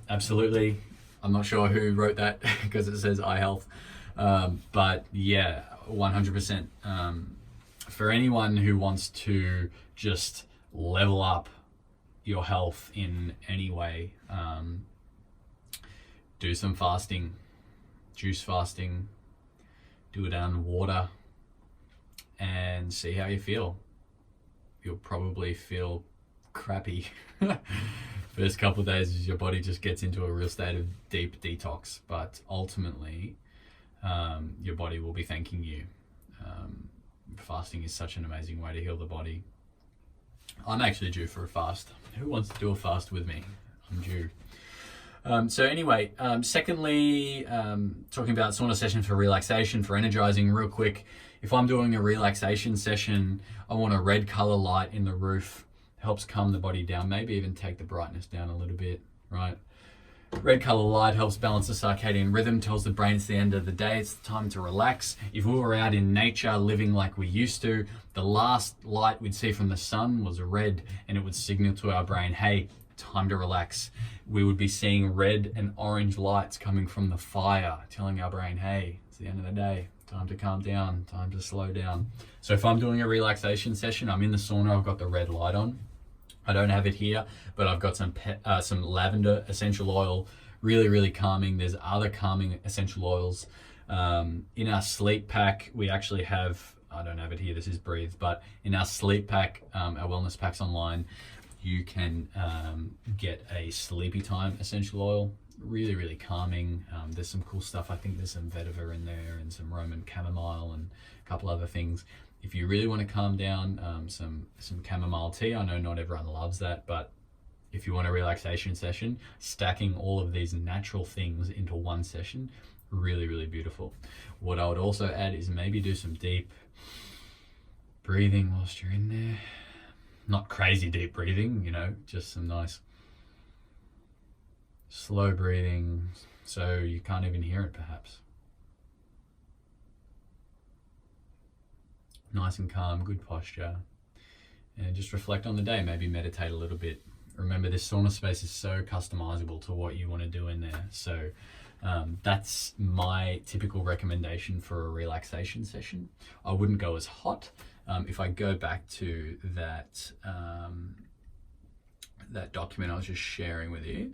absolutely. I'm not sure who wrote that because it says iHealth. But yeah, 100%. For anyone who wants to just level up your health in any way, do some fasting, juice fasting, do it on water, and see how you feel. You'll probably feel crappy first couple of days as your body just gets into a real state of deep detox, but ultimately your body will be thanking you. Fasting is such an amazing way to heal the body. I'm actually due for a fast. Who wants to do a fast with me? I'm due. So anyway, secondly, talking about sauna sessions for relaxation, for energizing, real quick. If I'm doing a relaxation session, I want a red color light in the roof. Helps calm the body down, maybe even take the brightness down a little bit, right? Red color light helps balance the circadian rhythm, tells the brain it's the end of the day, it's time to relax. If we were out in nature living like we used to, the last light we'd see from the sun was red, and it would signal to our brain, hey, time to relax. We would be seeing red and orange lights coming from the fire, telling our brain, hey, it's the end of the day, time to calm down, time to slow down. So if I'm doing a relaxation session, I'm in the sauna, I've got the red light on. I don't have it here, but I've got some lavender essential oil, really, really calming. There's other calming essential oils. In our sleep pack, we actually have, I don't have it here, this is Breathe, but in our sleep pack, our wellness packs online, you can get a sleepy time essential oil, really, really calming. There's some cool stuff. I think there's some vetiver in there and some Roman chamomile and a couple other things. If you really want to calm down, some chamomile tea. I know not everyone loves that, but if you want a relaxation session, stacking all of these natural things into one session, really, really beautiful. What I would also add is maybe do some deep breathing whilst you're in there. Not crazy deep breathing, just some nice slow breathing, so you can't even hear it perhaps. Nice and calm, good posture, and just reflect on the day, maybe meditate a little bit. Remember, this sauna space is so customizable to what you want to do in there. So that's my typical recommendation for a relaxation session. I wouldn't go as hot. If I go back to that that document I was just sharing with you,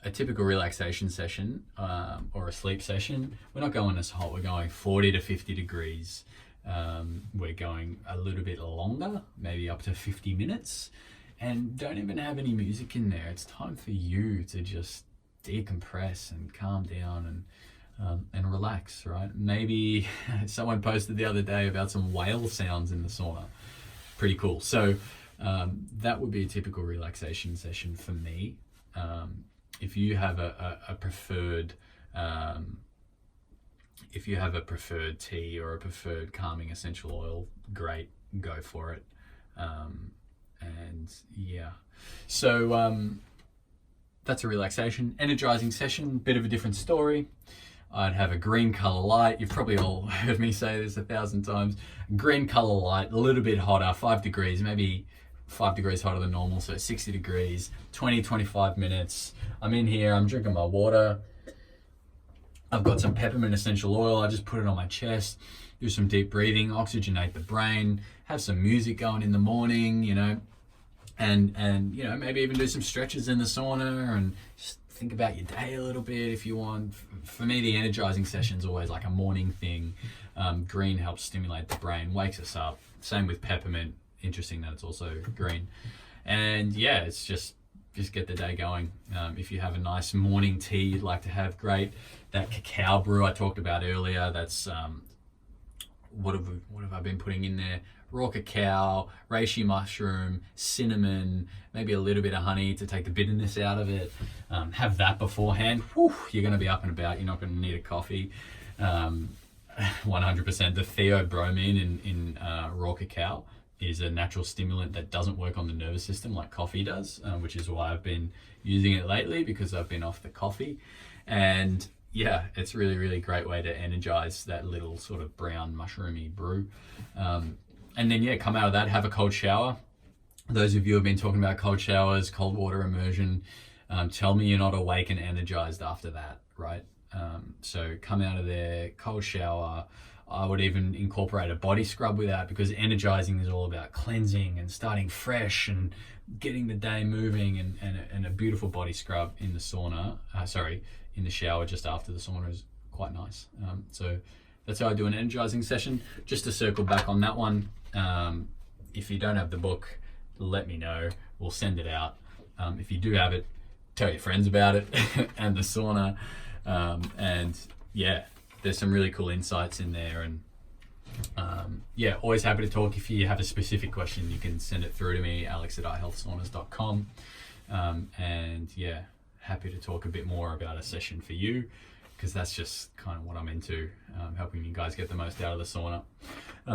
a typical relaxation session or a sleep session, we're not going as hot, we're going 40 to 50 degrees. We're going a little bit longer, maybe up to 50 minutes, and don't even have any music in there. It's time for you to just decompress and calm down and relax, right? Maybe someone posted the other day about some whale sounds in the sauna. Pretty cool. So that would be a typical relaxation session for me. If you have a preferred tea or a preferred calming essential oil, great, go for it. And yeah, so that's a relaxation. Energizing session, bit of a different story. I'd have a green color light. You've probably all heard me say this 1,000 times. Green color light, a little bit hotter, 5 degrees, maybe 5 degrees hotter than normal, so 60 degrees, 20, 25 minutes. I'm in here, I'm drinking my water. I've got some peppermint essential oil. I just put it on my chest, do some deep breathing, oxygenate the brain, have some music going in the morning, you know, and you know, maybe even do some stretches in the sauna and just think about your day a little bit if you want. For me, the energizing session is always like a morning thing. Green helps stimulate the brain, wakes us up. Same with peppermint. Interesting that it's also green. And yeah, it's just get the day going. If you have a nice morning tea you'd like to have, great. That cacao brew I talked about earlier, that's what have I been putting in there? Raw cacao, reishi mushroom, cinnamon, maybe a little bit of honey to take the bitterness out of it. Have that beforehand. Whew, you're going to be up and about. You're not going to need a coffee. 100%. The theobromine in raw cacao is a natural stimulant that doesn't work on the nervous system like coffee does, which is why I've been using it lately, because I've been off the coffee. And yeah, it's really, really great way to energize that little sort of brown mushroomy brew. And then, yeah, come out of that, have a cold shower. Those of you who have been talking about cold showers, cold water immersion, tell me you're not awake and energized after that, right? So come out of there, cold shower. I would even incorporate a body scrub with that, because energizing is all about cleansing and starting fresh and getting the day moving, and a beautiful body scrub in the sauna, in the shower just after the sauna is quite nice. So that's how I do an energizing session. Just to circle back on that one, if you don't have the book, let me know. We'll send it out. If you do have it, tell your friends about it and the sauna. And yeah, there's some really cool insights in there. And yeah, always happy to talk. If you have a specific question, you can send it through to me, alex@ihealthsaunas.com. And yeah, happy to talk a bit more about a session for you, because that's just kind of what I'm into, helping you guys get the most out of the sauna.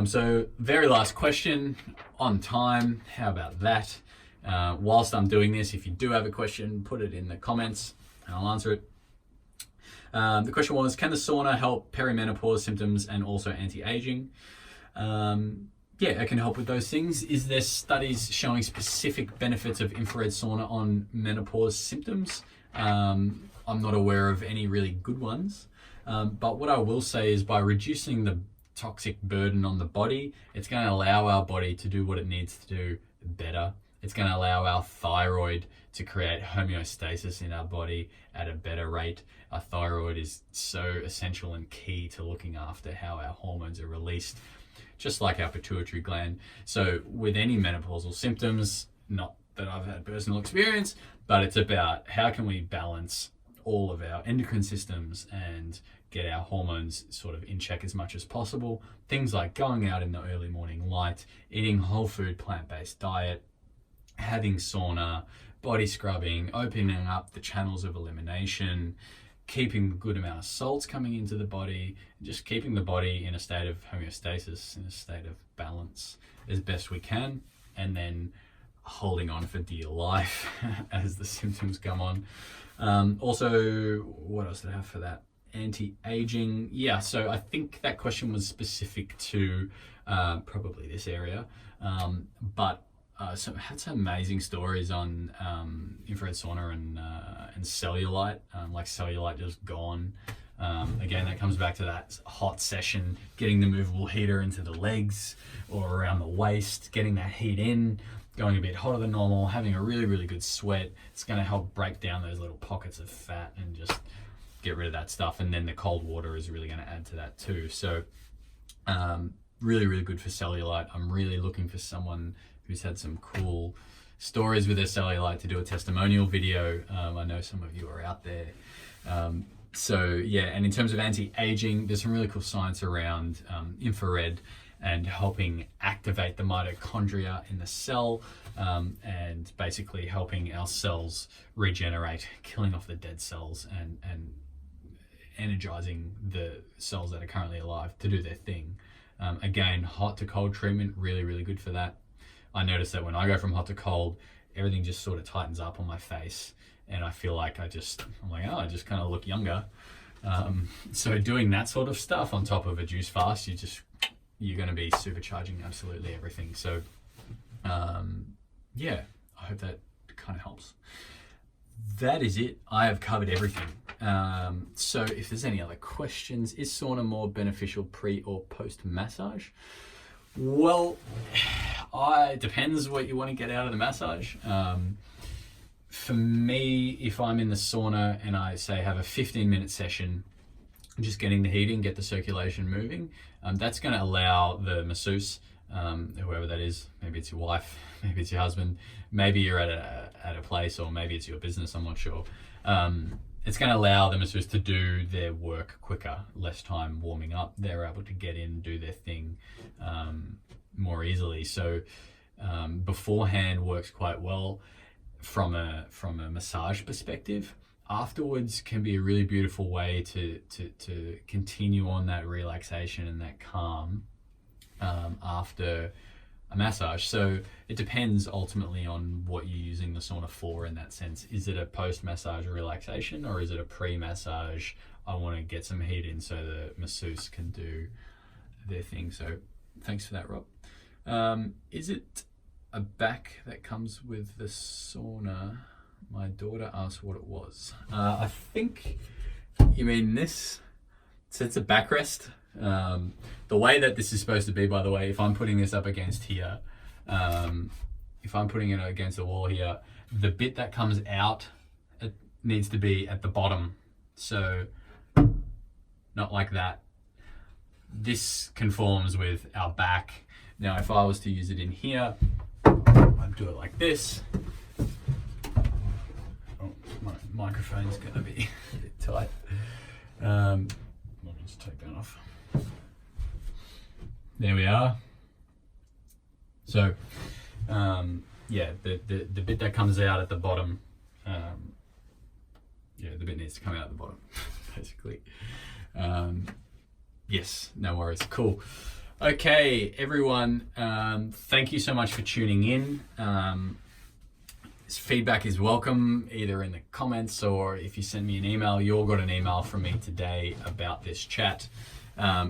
So very last question, on time, how about that? Whilst I'm doing this, if you do have a question, put it in the comments and I'll answer it. The question was, can the sauna help perimenopause symptoms and also anti-aging? Yeah, it can help with those things. Is there studies showing specific benefits of infrared sauna on menopause symptoms? I'm not aware of any really good ones. But what I will say is, by reducing the toxic burden on the body, it's going to allow our body to do what it needs to do better. It's going to allow our thyroid to create homeostasis in our body at a better rate. Our thyroid is so essential and key to looking after how our hormones are released, just like our pituitary gland. So with any menopausal symptoms, not that I've had personal experience, but it's about how can we balance all of our endocrine systems and get our hormones sort of in check as much as possible. Things like going out in the early morning light, eating whole food, plant-based diet, having sauna, body scrubbing, opening up the channels of elimination, keeping a good amount of salts coming into the body, just keeping the body in a state of homeostasis, in a state of balance as best we can, and then holding on for dear life as the symptoms come on. Also, what else did I have for that? Anti-aging. Yeah, so I think that question was specific to probably this area, but so I had some amazing stories on infrared sauna and cellulite, like cellulite just gone. Again, that comes back to that hot session, getting the movable heater into the legs or around the waist, getting that heat in, going a bit hotter than normal, having a really, really good sweat. It's going to help break down those little pockets of fat and just get rid of that stuff. And then the cold water is really going to add to that too. So really, really good for cellulite. I'm really looking for someone who's had some cool stories with their cellulite to do a testimonial video. I know some of you are out there. So yeah, and in terms of anti-aging, there's some really cool science around infrared and helping activate the mitochondria in the cell, and basically helping our cells regenerate, killing off the dead cells and energizing the cells that are currently alive to do their thing. Again, hot to cold treatment, really, really good for that. I notice that when I go from hot to cold, everything just sort of tightens up on my face, and I feel like I just kind of look younger. So doing that sort of stuff on top of a juice fast, you're going to be supercharging absolutely everything. So yeah, I hope that kind of helps. That is it. I have covered everything. So if there's any other questions, is sauna more beneficial pre or post massage? Well, it depends what you want to get out of the massage. For me, if I'm in the sauna and I say have a 15-minute session, just getting the heating, get the circulation moving, that's going to allow the masseuse, whoever that is, maybe it's your wife, maybe it's your husband, maybe you're at a place, or maybe it's your business, I'm not sure. It's going to allow the masseuse to do their work quicker, less time warming up. They're able to get in, do their thing more easily. So beforehand works quite well from a massage perspective. Afterwards can be a really beautiful way to continue on that relaxation and that calm after a massage. So it depends ultimately on what you're using the sauna for in that sense. Is it a post-massage relaxation, or is it a pre-massage, I want to get some heat in so the masseuse can do their thing? So thanks for that, Rob. Is it a back that comes with the sauna? My daughter asked what it was. I think you mean this. So it's a backrest. The way that this is supposed to be, by the way, if I'm putting this up against here, if I'm putting it against the wall here, the bit that comes out, it needs to be at the bottom. So not like that. This conforms with our back. Now, if I was to use it in here, I'd do it like this. Oh, my microphone's gonna be a bit tight. Let me just take that off. There we are. So, yeah, the bit that comes out at the bottom, yeah, the bit needs to come out at the bottom, basically. Yes, no worries. Cool. Okay, everyone, thank you so much for tuning in. Feedback is welcome, either in the comments or if you send me an email. You all got an email from me today about this chat.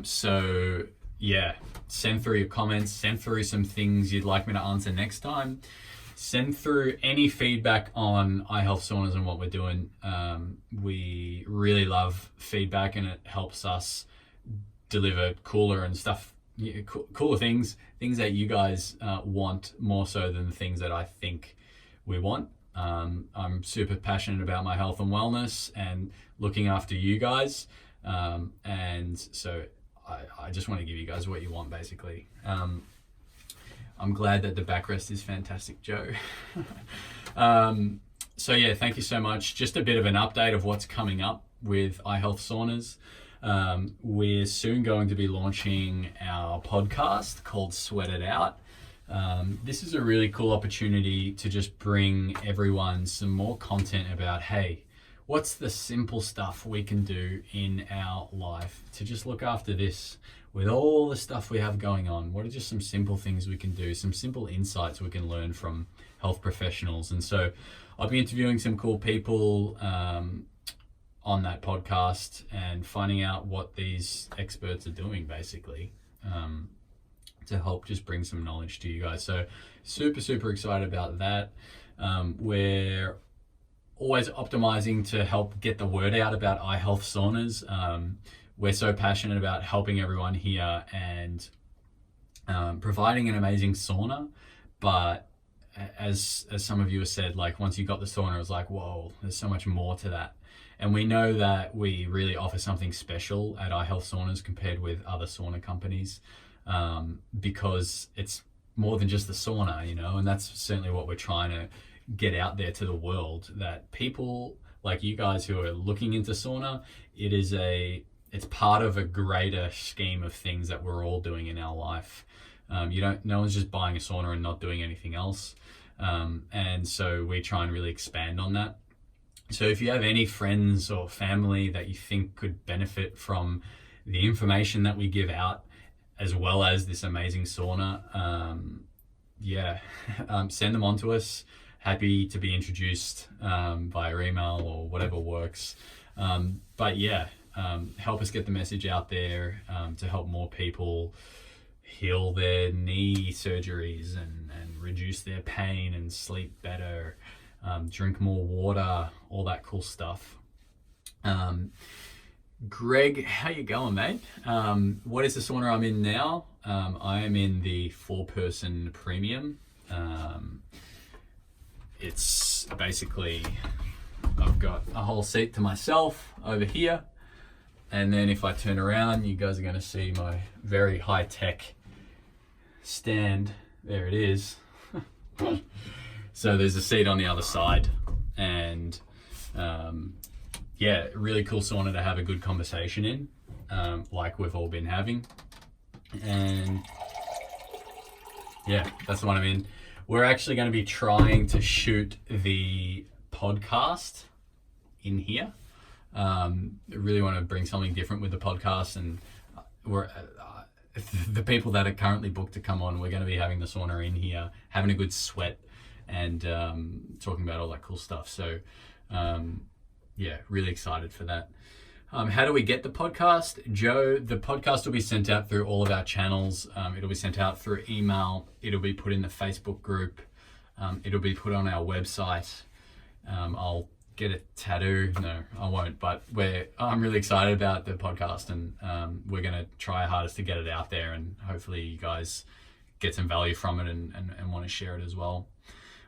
So yeah, send through your comments, send through some things you'd like me to answer next time. Send through any feedback on iHealth Saunas and what we're doing. We really love feedback, and it helps us deliver cooler and stuff, cooler things that you guys want more so than the things that I think we want. I'm super passionate about my health and wellness and looking after you guys. And so I just want to give you guys what you want, basically. I'm glad that the backrest is fantastic, Joe. So yeah, thank you so much. Just a bit of an update of what's coming up with iHealth Saunas. We're soon going to be launching our podcast called Sweat It Out. This is a really cool opportunity to just bring everyone some more content about, hey, what's the simple stuff we can do in our life to just look after this with all the stuff we have going on? What are just some simple things we can do, some simple insights we can learn from health professionals? And so I'll be interviewing some cool people on that podcast and finding out what these experts are doing, basically, to help just bring some knowledge to you guys. So super excited about that. We're always optimizing to help get the word out about iHealth Saunas. We're so passionate about helping everyone here and providing an amazing sauna. But as some of you have said, like once you got the sauna, it was like, whoa, there's so much more to that. And we know that we really offer something special at iHealth Saunas compared with other sauna companies, because it's more than just the sauna, you know, and that's certainly what we're trying to get out there to the world, that people like you guys who are looking into sauna, it's part of a greater scheme of things that we're all doing in our life. No one's just buying a sauna and not doing anything else. And so we try and really expand on that. So if you have any friends or family that you think could benefit from the information that we give out, as well as this amazing sauna, send them on to us. Happy to be introduced via email or whatever works. But yeah, help us get the message out there, to help more people heal their knee surgeries and reduce their pain and sleep better, drink more water, all that cool stuff. Greg, how you going, mate? What is the sauna I'm in now? I am in the 4-person premium. It's basically, I've got a whole seat to myself over here. And then if I turn around, you guys are going to see my very high-tech stand. There it is. So there's a seat on the other side. And yeah, really cool sauna to have a good conversation in, like we've all been having. And yeah, that's the one I'm in. We're actually going to be trying to shoot the podcast in here. I really want to bring something different with the podcast, and we're the people that are currently booked to come on, we're going to be having the sauna in here, having a good sweat, and talking about all that cool stuff. So yeah, really excited for that. How do we get the podcast? Joe, the podcast will be sent out through all of our channels. It'll be sent out through email. It'll be put in the Facebook group. It'll be put on our website. I'll get a tattoo. No, I won't. But I'm really excited about the podcast, and we're going to try our hardest to get it out there, and hopefully you guys get some value from it and want to share it as well.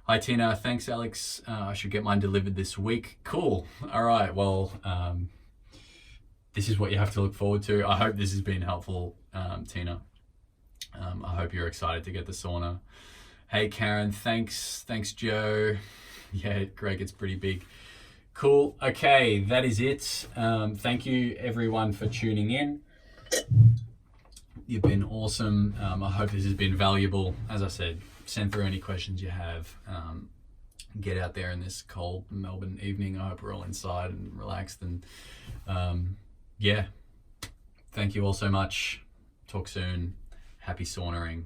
Hi, Tina. Thanks, Alex. I should get mine delivered this week. Cool. All right. Well, this is what you have to look forward to. I hope this has been helpful, Tina. I hope you're excited to get the sauna. Hey, Karen. Thanks, Joe. Yeah, Greg, it's pretty big. Cool. Okay, that is it. Thank you, everyone, for tuning in. You've been awesome. I hope this has been valuable. As I said, send through any questions you have. Get out there in this cold Melbourne evening. I hope we're all inside and relaxed. And yeah, thank you all so much. Talk soon. Happy saunaing.